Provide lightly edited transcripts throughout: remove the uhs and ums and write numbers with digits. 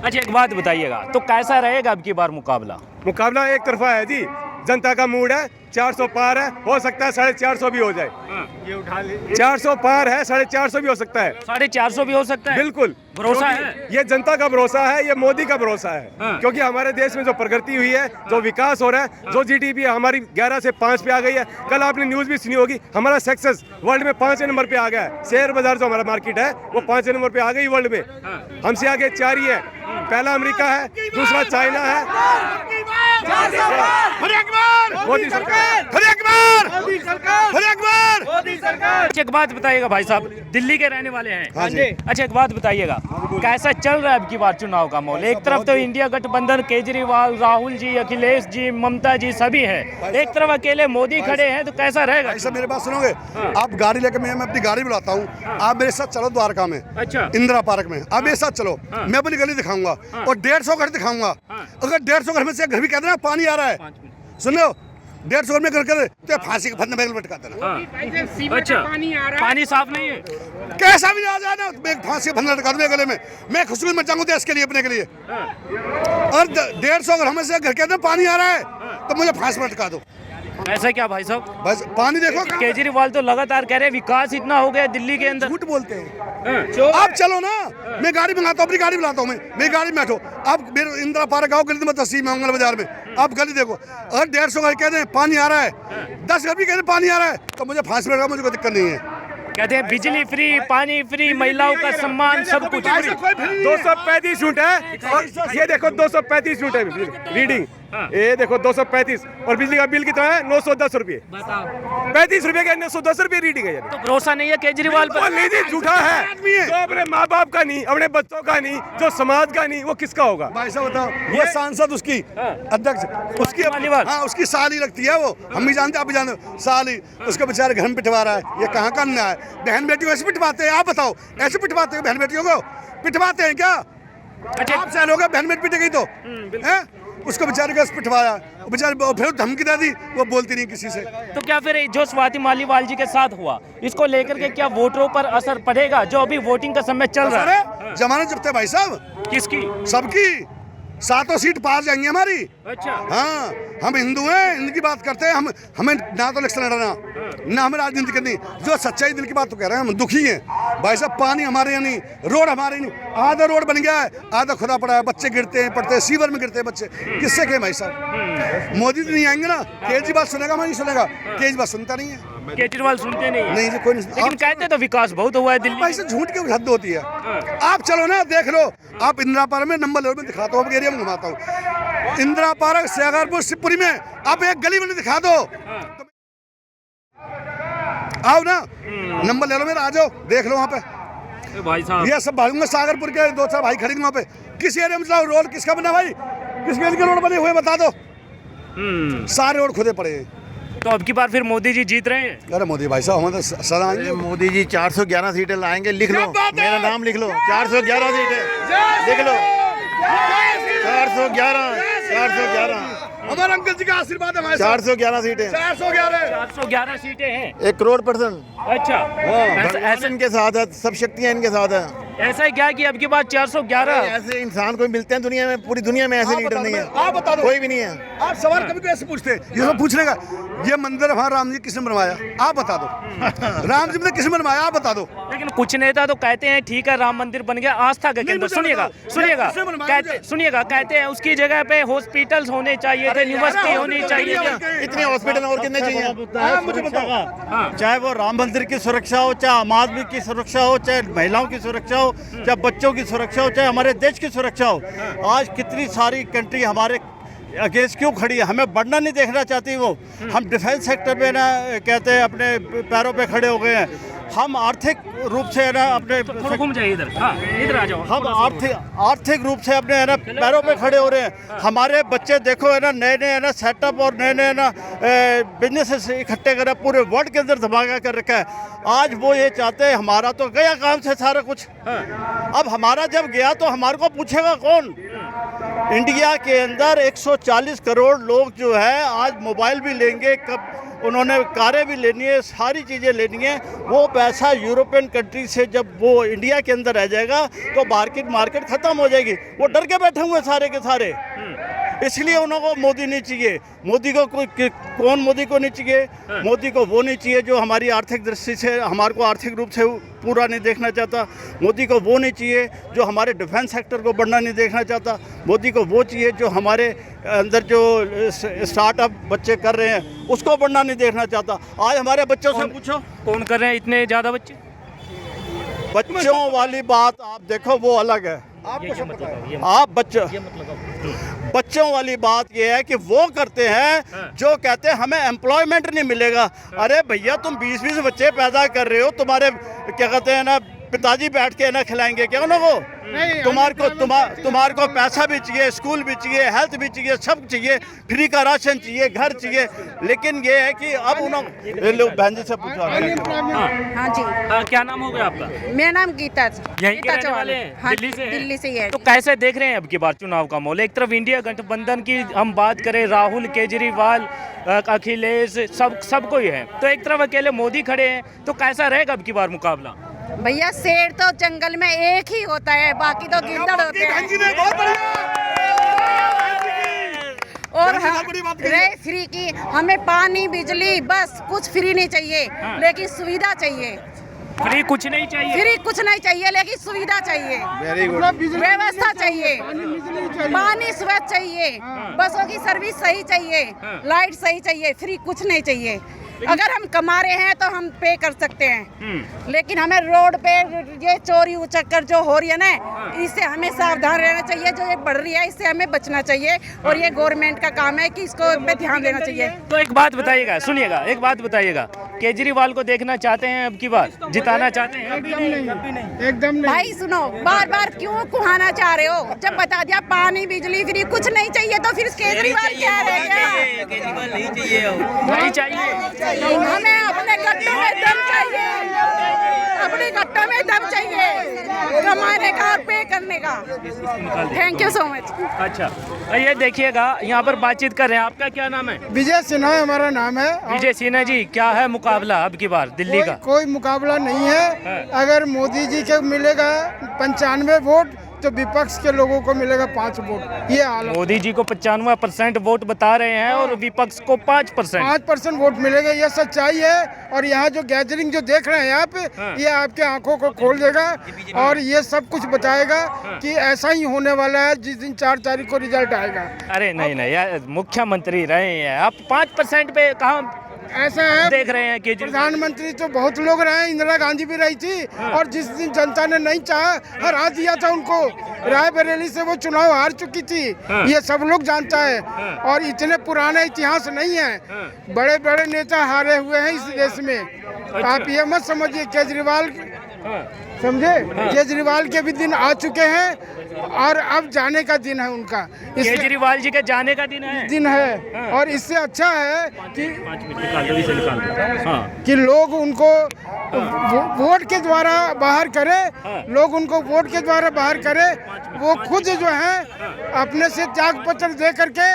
अच्छा एक बात बताइएगा, तो कैसा रहेगा अब की बार मुकाबला? मुकाबला एक तरफा है जी, जनता का मूड है, 400 पार है, हो सकता है 450 भी हो जाए। ये उठा ले, 400 पार है, 450 भी हो सकता है, 450 भी हो सकता है। बिल्कुल भरोसा क्योंकि है? ये जनता का भरोसा है, ये मोदी का भरोसा है। हाँ। क्योंकि हमारे देश में जो प्रगति हुई है, जो विकास हो रहा है, जो जीडीपी हमारी 11 से 5 पे आ गई है। कल आपने न्यूज भी सुनी होगी, हमारा सक्सेस वर्ल्ड में 5 नंबर पे आ गया है। शेयर बाजार जो हमारा मार्केट है वो 5 नंबर पे आ गई वर्ल्ड में। हमसे आगे 4 ही है, पहला अमेरिका है, दूसरा चाइना है। मोदी सरकार। अच्छा एक बात बताइएगा भाई साहब, दिल्ली के रहने वाले हैं। हाँ जी। अच्छा एक बात बताइएगा, कैसा चल रहा है अब की बार चुनाव का माहौल? एक तरफ तो इंडिया गठबंधन, केजरीवाल, राहुल जी, अखिलेश जी, ममता जी सभी हैं, एक तरफ अकेले मोदी खड़े हैं, तो कैसा रहेगा? भाई साहब मेरे बात सुनोगे? आप गाड़ी लेकर मैं अपनी गाड़ी बुलाता हूँ, आप मेरे साथ चलो द्वारका में, अच्छा इंदिरा पार्क में, आप मेरे साथ चलो, मैं अपनी गली दिखाऊंगा और 150 घर दिखाऊंगा। अगर 150 घर में से घर भी कहते ना पानी आ रहा है, सुन लो 150 घर में घर कर तो फांसी के फंदे में लटका देना। अच्छा पानी साफ नहीं है? कैसा भी आ जाए ना, मैं फांसी के फंदे लटका दूंगा गले में, मैं खुशबू मच जाऊंगा देश के लिए, अपने के लिए। और 150 घर में से घर कहते पानी आ रहा है तो मुझे फांसी में लटका दो। ऐसा क्या भाई साहब? बस पानी देखो। केजरीवाल तो लगातार कह रहे हैं विकास इतना हो गया दिल्ली के अंदर। झूठ बोलते हैं। आप चलो ना, मैं गाड़ी मंगाता हूँ, अपनी गाड़ी बुलाता हूँ, मैं गाड़ी में बैठो, आप मेरे इंदिरा पार्क आओ, गली नंबर 80 में, मंगल बाजार में, आप गली देखो। अगर 150 घर कहते हैं पानी आ रहा है, 10 घर भी कहते हैं पानी आ रहा है, तो मुझे फांसी लगा, मुझे कोई दिक्कत नहीं है। कहते हैं बिजली फ्री, पानी फ्री, महिलाओं का सम्मान, सब कुछ फ्री। 235 यूनिट है और ये देखो 235 यूनिट है रीडिंग, ये देखो 235 और बिजली का बिल कितना है? 910 रुपये। 35 रुपये का 910 रुपये रीडिंग है। तो भरोसा नहीं है केजरीवाल पर? नहीं जी, झूठा है। जो अपने माँ बाप का नहीं, अपने बच्चों का नहीं, जो समाज का नहीं, वो किसका होगा? भाई साहब बताओ, ये सांसद उसकी अध्यक्ष उसकी हाँ उसकी साली लगती है, वो हम भी जानते, आप भी जानते, साली उसको बेचारे घर में पिटवा रहा है। ये कहाँ का अन्याय है? बहन बेटियों को ऐसे पिटवाते हैं? आप बताओ, ऐसे पिटवाते हैं बहन बेटियों को? पिटवाते हैं क्या? आप सहन होगा बहन बेटी पिट गई तो हैं? उसको बेचारे को पिटवाया, बेचारे फिर धमकी दे दी, वो बोलती नहीं किसी से। तो क्या फिर जो स्वाति मालीवाल जी के साथ हुआ, इसको लेकर के क्या वोटरों पर असर पड़ेगा, जो अभी वोटिंग का समय चल रहा है? जमानत जब्त है भाई साहब। किसकी? सबकी 7 सीट पार जाएंगी हमारी। अच्छा हाँ, हम हिंदू हैं, इनकी बात करते हैं, हमें ना तो इलेक्शन लड़ना, ना हमें राजनीति करनी। जो सच्चाई दिल की बात तो कह रहे हैं, हम दुखी हैं भाई साहब। पानी हमारे यहाँ नहीं, रोड हमारे नहीं, आधा रोड बन गया है, आधा खुदा पड़ा है, बच्चे गिरते हैं, पड़ते हैं, सीवर में गिरते हैं बच्चे, किससे कहें भाई साहब? मोदी तो नहीं आएंगे ना, केजरीवाल सुनेगा, मैं नहीं सुनेगा, केजरीवाल सुनता नहीं है। केजरीवाल सुनते नहीं नहीं जी, कोई नहीं। लेकिन कहते तो विकास बहुत हुआ है दिल्ली। भाई से झूठ की हद होती है। आप चलो ना, देख लो, आप इंदिरा पार्क में नंबर ले, मैं दिखाता हूँ, एरिया में घुमाता हूँ। इंदिरा पार्क, सागरपुर, शिवपुरी में आप एक गली में दिखा दो, आओ ना, नंबर ले लो मेरा, आ जाओ, देख लो वहाँ पे। भाई साहब ये सब भाई सागरपुर के 2-4 भाई खड़ेंगे वहाँ पे। किस एरिया में चलाओ, रोड किसका बना भाई? किस के रोड बने हुए बता दो? सारे रोड खुदे पड़े हैं। तो अब की बार फिर मोदी जी जीत रहे हैं? अरे मोदी भाई साहब, हम तो सदा आएंगे। मोदी जी 411 सीटें लाएंगे, लिख लो, मेरा नाम लिख लो, 411 सीटें लिख लो, 411 हमारे अंकल जी का आशीर्वाद है। 411 सीटें, 411 सीटें हैं। 1 करोड़ %। अच्छा ऐसे इनके साथ है, सब शक्तियाँ इनके साथ है। ऐसा ही क्या कि अब की बार 411? ऐसे इंसान कोई मिलते हैं दुनिया में, पूरी दुनिया में ऐसे लीडर नहीं है। आप बता दो, कोई भी नहीं है। आप सवाल कभी कैसे पूछते हैं? ये सब पूछने का, ये मंदिर वहाँ राम जी किसने बनवाया? आप बता दो। राम जी ने किसने बनवाया? आप बता दो। लेकिन कुछ नेता तो कहते हैं ठीक है राम मंदिर बन गया, आस्था का केंद्र। सुनिएगा सुनिएगा, कहते हैं उसकी जगह पे हॉस्पिटल्स होने चाहिए थे, यूनिवर्सिटी होनी चाहिए थी। इतने हॉस्पिटल और कितने चाहिए? मुझे बताओ। चाहे वो राम मंदिर की सुरक्षा हो, चाहे आम आदमी की सुरक्षा हो, चाहे महिलाओं की सुरक्षा हो, चाहे बच्चों की सुरक्षा हो, चाहे हमारे देश की सुरक्षा हो, आज कितनी सारी कंट्री हमारे अगेंस्ट क्यों खड़ी है? हमें बढ़ना नहीं देखना चाहती वो। हम डिफेंस सेक्टर में ना कहते हैं अपने पैरों पे खड़े हो गए हैं। हम आर्थिक रूप से है ना अपने घूम जाइए इधर, हाँ इधर आ जाओ। हम आर्थिक रूप से अपने है ना पैरों पे खड़े हो रहे हैं। हमारे बच्चे देखो है ना, नए नए है ना सेटअप और नए नए ना बिजनेस इकट्ठे कर पूरे वर्ल्ड के अंदर धमाका कर रखा है। आज वो ये चाहते हैं, हमारा तो गया काम से सारा कुछ। अब हमारा जब गया तो हमारे को पूछेगा कौन? इंडिया के अंदर 140 करोड़ लोग जो है आज मोबाइल भी लेंगे, कब उन्होंने कारें भी लेनी है, सारी चीज़ें लेनी है। वो पैसा यूरोपियन कंट्री से जब वो इंडिया के अंदर रह जाएगा तो मार्केट ख़त्म हो जाएगी। वो डर के बैठे हुए सारे के सारे, इसलिए उनको मोदी नहीं चाहिए। मोदी को कौन मोदी को नहीं चाहिए? मोदी को वो नहीं चाहिए जो हमारी आर्थिक दृष्टि से हमारे को आर्थिक रूप से पूरा नहीं देखना चाहता। मोदी को वो नहीं चाहिए जो हमारे डिफेंस सेक्टर को बढ़ना नहीं देखना चाहता। मोदी को वो चाहिए जो हमारे अंदर जो स्टार्टअप बच्चे कर रहे हैं उसको बढ़ना नहीं देखना चाहता। आज हमारे बच्चों से पूछो कौन कर रहे हैं इतने ज़्यादा बच्चे? बच्चों वाली बात आप देखो, वो अलग है। आप बच्चों वाली बात ये है कि वो करते हैं जो कहते हैं हमें एम्प्लॉयमेंट नहीं मिलेगा। अरे भैया, तुम 20-20 बच्चे पैदा कर रहे हो, तुम्हारे क्या कहते हैं ना पिताजी बैठ के ना खिलाएंगे क्या उनको? तुम्हारे को पैसा भी चाहिए, स्कूल भी चाहिए, हेल्थ भी चाहिए, सब चाहिए, फ्री का राशन चाहिए, घर चाहिए। लेकिन ये है कि अब उन्होंने लोग बहन जी से पूछा। हाँ जी, क्या नाम हो गया आपका? मेरा नाम गीता यहीं के रहने वाले हैं? हाँ, दिल्ली से हैं? दिल्ली से ही है। तो कैसे देख रहे हैं अब की बार चुनाव का माहौल? एक तरफ इंडिया गठबंधन की हम बात करें, राहुल, केजरीवाल, अखिलेश, सब कोई है, तो एक तरफ अकेले मोदी खड़े हैं, तो कैसा रहेगा अब की बार मुकाबला? भैया, शेर तो जंगल में एक ही होता है, बाकी तो गिद्दड़ होते हैं। और रहे फ्री की, हमें पानी, बिजली, बस कुछ फ्री नहीं चाहिए, लेकिन सुविधा चाहिए। फ्री कुछ नहीं चाहिए? फ्री कुछ नहीं चाहिए, लेकिन सुविधा चाहिए, व्यवस्था चाहिए, पानी स्वच्छ चाहिए, बसों की सर्विस सही चाहिए, लाइट सही चाहिए। फ्री कुछ नहीं चाहिए। अगर हम कमा रहे हैं तो हम पे कर सकते हैं, लेकिन हमें रोड पे ये चोरी उचक्कर जो हो रही है ना, इससे हमें सावधान रहना चाहिए। जो ये बढ़ रही है इससे हमें बचना चाहिए, और ये गवर्नमेंट का काम है कि इसको पे ध्यान देना चाहिए। तो एक बात बताइएगा, सुनिएगा, एक बात बताइएगा, केजरीवाल को देखना चाहते हैं अब की बार? जिताना चाहते हैं? एकदम नहीं। भाई सुनो, बार बार क्यों कुहाना चाह रहे हो? जब बता दिया पानी, बिजली फ्री, कुछ नहीं चाहिए, तो फिर केजरीवाल क्या रहेगा? केजरीवाल नहीं चाहिए। हमें अपने गट्टों में दम चाहिए, अपने गट्टों में दम चाहिए कमाने का और पे करने का। Thank you so much. अच्छा, ये देखिएगा, यहाँ पर बातचीत कर रहे हैं। आपका क्या नाम है? विजय सिन्हा हमारा नाम है। विजय सिन्हा जी, क्या है मुकाबला अब की बार दिल्ली का? कोई मुकाबला नहीं है। अगर मोदी जी के मिलेगा 95 वोट तो विपक्ष के लोगों को मिलेगा 5 वोट। ये हाल है। मोदी जी को 95% वोट बता रहे हैं और विपक्ष को 5% वोट मिलेगा, ये सच्चाई है। और यहाँ जो गैदरिंग जो देख रहे हैं आप, ये आपके आंखों को खोल देगा और ये सब कुछ बताएगा कि ऐसा ही होने वाला है जिस दिन 4 तारीख को रिजल्ट आएगा। अरे नहीं यार, मुख्यमंत्री रहे हैं आप 5% पे कहाँ ऐसा है देख रहे हैं कि प्रधानमंत्री तो बहुत लोग रहे, इंदिरा गांधी भी रही थी, और जिस दिन जनता ने नहीं चाहा, हरा दिया था उनको। रायबरेली से वो चुनाव हार चुकी थी, ये सब लोग जानता है। और इतने पुराने इतिहास नहीं है, बड़े बड़े नेता हारे हुए हैं इस देश में। आप ये मत समझिए केजरीवाल, समझे, केजरीवाल के भी दिन आ चुके हैं और अब जाने का दिन है उनका। केजरीवाल जी के जाने का दिन है। और इससे अच्छा है कि लोग उनको वोट के द्वारा बाहर करें, लोग उनको वोट के द्वारा बाहर करें। वो खुद जो है अपने से त्याग पत्र दे करके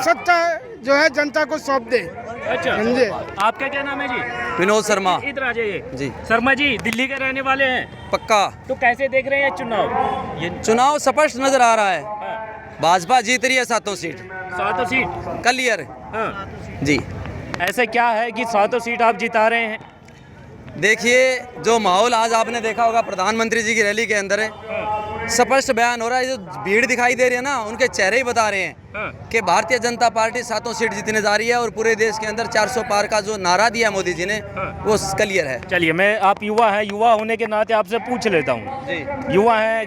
सत्ता जो है जनता को सौंप दे। अच्छा, समझे। आपका क्या नाम है जी? विनोद शर्मा इधर आ जाइए जी। शर्मा जी, दिल्ली के रहने वाले हैं? पक्का। तो कैसे देख रहे हैं चुनाव? ये चुनाव स्पष्ट नजर आ रहा है, भाजपा जीत रही है 7 सीट। 7 सीट क्लियर जी। ऐसे क्या है कि 7 सीट आप जिता रहे हैं? देखिए, जो माहौल आज आपने देखा होगा प्रधानमंत्री जी की रैली के अंदर है, स्पष्ट बयान हो रहा है। जो भीड़ दिखाई दे रही है ना, उनके चेहरे ही बता रहे हैं कि भारतीय जनता पार्टी 7 सीट जीतने जा रही है और पूरे देश के अंदर 400 पार का जो नारा दिया मोदी जी ने वो क्लियर है। चलिए, मैं आप युवा हैं, युवा होने के नाते आपसे पूछ लेता हूँ। युवा हैं,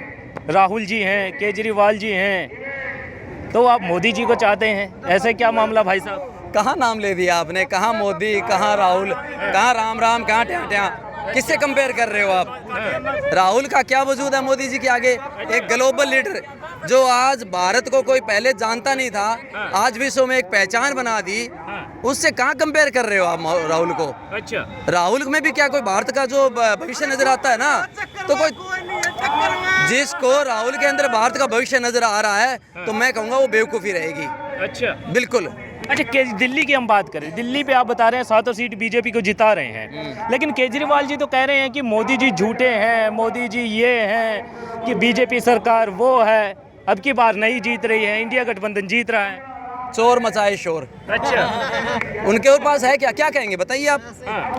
राहुल जी हैं, केजरीवाल जी हैं, तो आप मोदी जी को चाहते हैं, ऐसे क्या मामला भाई साहब? कहाँ नाम ले दिया आपने? कहाँ मोदी, कहाँ राहुल, कहाँ राम, कहाँ ट्या, किससे कंपेयर कर रहे हो आप? राहुल का क्या वजूद है मोदी जी के आगे? एक ग्लोबल लीडर जो आज भारत को कोई पहले जानता नहीं था, आज विश्व में एक पहचान बना दी। उससे कहाँ कंपेयर कर रहे हो आप राहुल को? अच्छा, राहुल में भी क्या कोई भारत का जो भविष्य नजर आता है ना, तो कोई जिसको राहुल के अंदर भारत का भविष्य नजर आ रहा है तो मैं कहूँगा वो बेवकूफ़ी रहेगी। अच्छा, बिल्कुल। अच्छा, दिल्ली की हम बात करें, दिल्ली पे आप बता रहे हैं 7 सीट बीजेपी को जिता रहे हैं, लेकिन केजरीवाल जी तो कह रहे हैं कि मोदी जी झूठे हैं, मोदी जी ये हैं, कि बीजेपी सरकार वो है, अब की बार नहीं जीत रही है, इंडिया गठबंधन जीत रहा है। चोर मचाए शोर। अच्छा, उनके पास है क्या? क्या कहेंगे बताइए आप?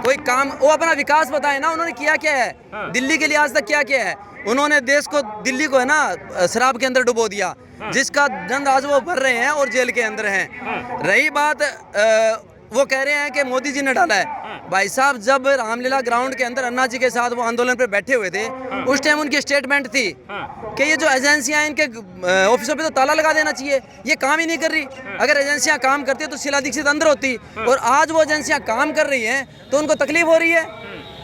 कोई काम, वो अपना विकास बताए ना, उन्होंने किया क्या है दिल्ली के लिए आज तक? क्या किया है उन्होंने? देश को, दिल्ली को है ना शराब के अंदर डुबो दिया, जिसका दंड आज वो भर रहे हैं और जेल के अंदर हैं। रही बात, वो कह रहे हैं कि मोदी जी ने डाला है। भाई साहब, जब रामलीला ग्राउंड के अंदर अन्ना जी के साथ वो आंदोलन पे बैठे हुए थे, उस टाइम उनकी स्टेटमेंट थी कि ये जो एजेंसियां हैं, इनके ऑफिसों पे तो ताला लगा देना चाहिए, ये काम ही नहीं कर रही। अगर एजेंसियां काम करती तो शीला दीक्षित अंदर होती, और आज वो एजेंसियां काम कर रही हैं तो उनको तकलीफ हो रही है।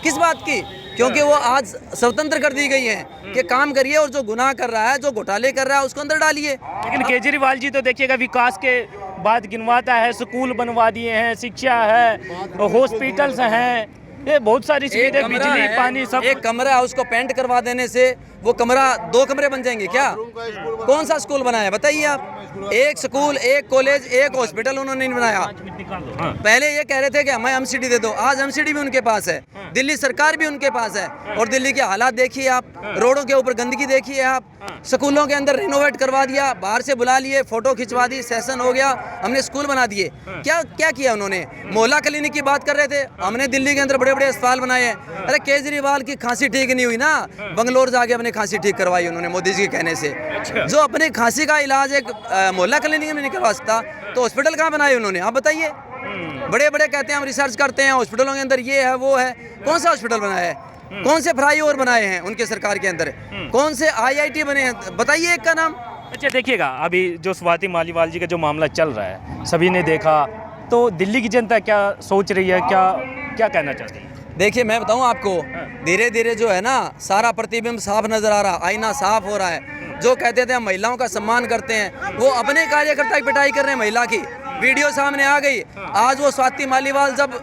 किस बात की? क्योंकि वो आज स्वतंत्र कर दी गई है कि काम करिए, और जो गुनाह कर रहा है, जो घोटाले कर रहा है, उसको अंदर डालिए। लेकिन केजरीवाल जी तो देखिएगा विकास के बात गिनवाता है, स्कूल बनवा दिए हैं, शिक्षा है, हॉस्पिटल्स हैं, ये बहुत सारी चीजें, बिजली पानी सब। एक कमरा है, उसको पेंट करवा देने से वो कमरा 2 कमरे बन जाएंगे क्या? कौन सा स्कूल बनाया बताइए आप? एक स्कूल, एक कॉलेज, एक हॉस्पिटल उन्होंने नहीं बनाया। पहले ये कह रहे थे कि हमें एमसीडी दे दो, आज एमसीडी भी उनके पास है, दिल्ली सरकार भी उनके पास है। और दिल्ली के हालात देखिए आप, रोडों के ऊपर गंदगी देखिए आप, स्कूलों के अंदर रिनोवेट करवा दिया, बाहर से बुला लिए, फोटो खिंचवा दी, सेशन हो गया, हमने स्कूल बना दिए। क्या क्या किया उन्होंने? मोहल्ला क्लिनिक की बात कर रहे थे, हमने दिल्ली के अंदर बड़े बड़े अस्पताल बनाए हैं। अरे केजरीवाल की खांसी ठीक नहीं हुई ना, बंगलोर जाके अपने खांसी ठीक करवाई उन्होंने मोदी जी के कहने से। जो अपने खांसी का इलाज एक मोहल्ला क्लिनिक में नहीं करवा सकता तो हॉस्पिटल कहाँ बनाए उन्होंने? आप बताइए। बड़े बड़े कहते हैं हम रिसर्च करते हैं, हॉस्पिटलों के अंदर ये है वो है। कौन सा हॉस्पिटल बनाया है? कौन से फ्लाईओवर बनाए हैं उनके सरकार के अंदर? कौन से IIT बने हैं? बताइए एक का नाम। अच्छा, देखिएगा अभी जो स्वाति मालीवाल जी का जो मामला चल रहा है, सभी ने देखा, तो दिल्ली की जनता क्या सोच रही है, क्या क्या कहना चाहती है? देखिए मैं बताऊं आपको, धीरे धीरे जो है ना सारा प्रतिबिंब साफ नजर आ रहा, आईना साफ हो रहा है। जो कहते थे हम महिलाओं का सम्मान करते हैं, वो अपने कार्यकर्ता की पिटाई कर रहे हैं महिला की। वीडियो सामने आ गई। आज वो स्वाति मालीवाल जब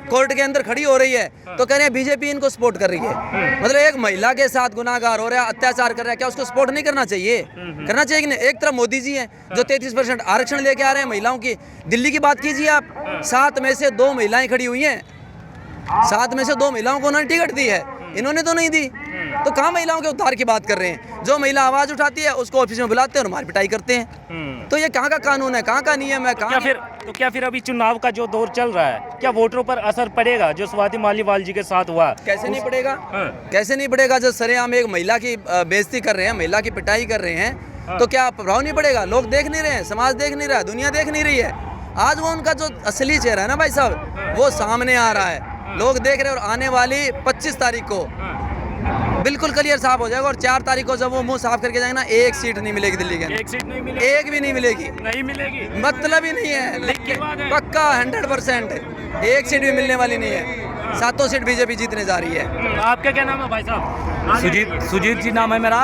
कोर्ट के अंदर खड़ी हो रही है तो कह रहे हैं बीजेपी इनको सपोर्ट कर रही है। मतलब एक महिला के साथ गुनाहगार हो रहा है, अत्याचार कर रहा है, क्या उसको सपोर्ट नहीं करना चाहिए? करना चाहिए कि नहीं? एक तरफ मोदी जी हैं जो 33% आरक्षण लेके आ रहे हैं महिलाओं की। दिल्ली की बात कीजिए आप, 7 में से 2 महिलाएं खड़ी हुई हैं, 7 में से 2 महिलाओं को उन्होंने टिकट दी है, इन्होंने तो नहीं दी। तो कहाँ महिलाओं के उद्धार की बात कर रहे हैं? जो महिला आवाज उठाती है उसको ऑफिस में बुलाते हैं और मार पिटाई करते हैं। तो ये कहाँ का कानून है, कहाँ का नियम है? क्या फिर अभी चुनाव का जो दौर चल रहा है, क्या वोटरों पर असर पड़ेगा जो स्वाति मालीवाल जी के साथ हुआ? कैसे नहीं पड़ेगा? कैसे नहीं पड़ेगा? जब सरेआम एक महिला की बेइज्जती कर रहे हैं, महिला की पिटाई कर रहे हैं, तो क्या प्रभाव नहीं पड़ेगा? लोग देख नहीं रहे हैं, समाज देख नहीं रहा है, दुनिया देख नहीं रही है। आज वो उनका जो असली चेहरा है ना भाई साहब, वो सामने आ रहा है, लोग देख रहे हैं। और आने वाली 25 तारीख को बिल्कुल क्लियर साफ हो जाएगा। और 4 तारीख को जब वो मुंह साफ करके जाएंगे ना, 1 सीट नहीं मिलेगी दिल्ली के अंदर। 1 सीट नहीं मिलेगी? 1 भी नहीं मिलेगी। नहीं मिलेगी, मतलब ही नहीं है, लेकिन पक्का 100% 1 सीट भी मिलने वाली नहीं है। 7 सीट बीजेपी जीतने जा रही है। आपका क्या नाम है भाई साहब? सुजीत जी नाम है मेरा।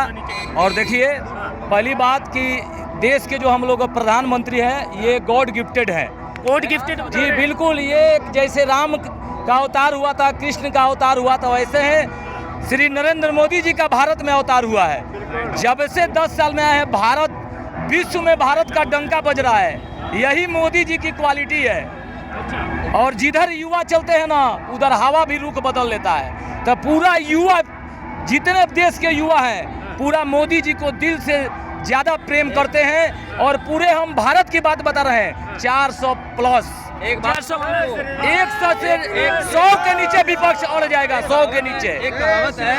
और देखिए, पहली बात कि देश के जो हम लोग प्रधानमंत्री हैं, ये गॉड गिफ्टेड है। गॉड गिफ्टेड जी बिल्कुल। ये जैसे राम का अवतार हुआ था, कृष्ण का अवतार हुआ था, वैसे है श्री नरेंद्र मोदी जी का भारत में अवतार हुआ है। जब से 10 साल में आए हैं, भारत विश्व में भारत का डंका बज रहा है। यही मोदी जी की क्वालिटी है। और जिधर युवा चलते हैं ना, उधर हवा भी रुख बदल लेता है। तो पूरा युवा, जितने देश के युवा हैं, पूरा मोदी जी को दिल से ज़्यादा प्रेम करते हैं। और पूरे हम भारत की बात बता रहे हैं, 400 प्लस, 100 से 100 के नीचे विपक्ष अड़ जाएगा। 100 के नीचे। एक कहावत है,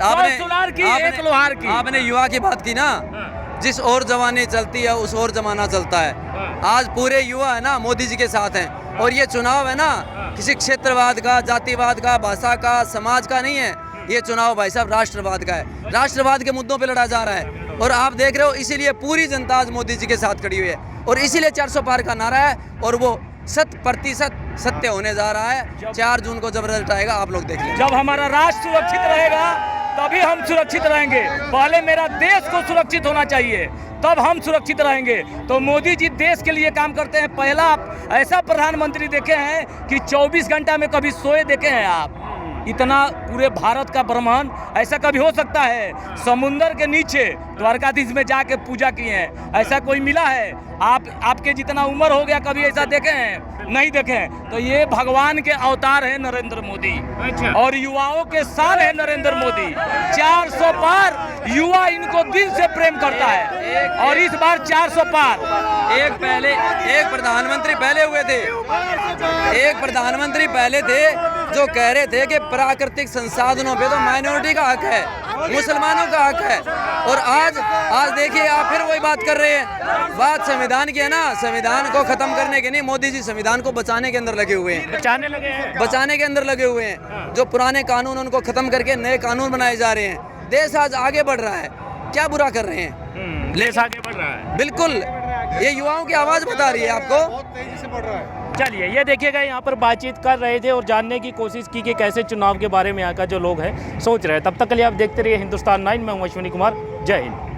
आपने सुनार की, एक लोहार की। आपने युवा की बात की ना, जिस ओर जवानी चलती है उस ओर जमाना चलता है। आज पूरे युवा है ना मोदी जी के साथ हैं। और ये चुनाव है ना किसी क्षेत्रवाद का, जातिवाद का, भाषा का, समाज का नहीं है। ये चुनाव भाई साहब राष्ट्रवाद का है। राष्ट्रवाद के मुद्दों पे लड़ा जा रहा है। और आप देख रहे हो, इसीलिए पूरी जनता आज मोदी जी के साथ खड़ी हुई है। और इसीलिए 400 पार का नारा है। और वो 100% सत्य होने जा रहा है। 4 जून को जब रिजल्ट आएगा, आप लोग देख लें। जब हमारा राष्ट्र सुरक्षित रहेगा तभी हम सुरक्षित रहेंगे। पहले मेरा देश को सुरक्षित होना चाहिए, तब हम सुरक्षित रहेंगे। तो मोदी जी देश के लिए काम करते हैं। पहला ऐसा प्रधानमंत्री देखे हैं कि 24 घंटा में कभी सोए देखे हैं आप? इतना पूरे भारत का ब्रह्मांड ऐसा कभी हो सकता है? समुंदर के नीचे द्वारकाधीश में जाके पूजा किए हैं, ऐसा कोई मिला है? आपके जितना उम्र हो गया कभी ऐसा देखे हैं? नहीं देखे हैं। तो ये भगवान के अवतार है नरेंद्र मोदी। अच्छा। और युवाओं के शान है नरेंद्र मोदी। 400 पार युवा इनको दिल से प्रेम करता है, और इस बार 400 पार। एक प्रधानमंत्री पहले हुए थे, एक प्रधानमंत्री पहले थे जो कह रहे थे कि प्राकृतिक संसाधनों पे तो माइनॉरिटी का हक है, मुसलमानों का हक है। और आज देखिए आप फिर वही बात कर रहे हैं। बात संविधान की है ना, संविधान को खत्म करने के नहीं, मोदी जी संविधान को बचाने के अंदर लगे हुए हैं, बचाने लगे हैं, बचाने के अंदर लगे हुए हैं। जो पुराने कानून उनको खत्म करके नए कानून बनाए जा रहे हैं। देश आज आगे बढ़ रहा है, क्या बुरा कर रहे हैं? देश आगे बढ़ रहा है। बिल्कुल, ये युवाओं की आवाज बता रही है आपको। चलिए, ये देखिएगा, यहाँ पर बातचीत कर रहे थे और जानने की कोशिश की कि कैसे चुनाव के बारे में यहाँ का जो लोग हैं सोच रहे हैं। तब तक के लिए आप देखते रहिए हिंदुस्तान 9। मैं हूं अश्विनी कुमार। जय हिंद।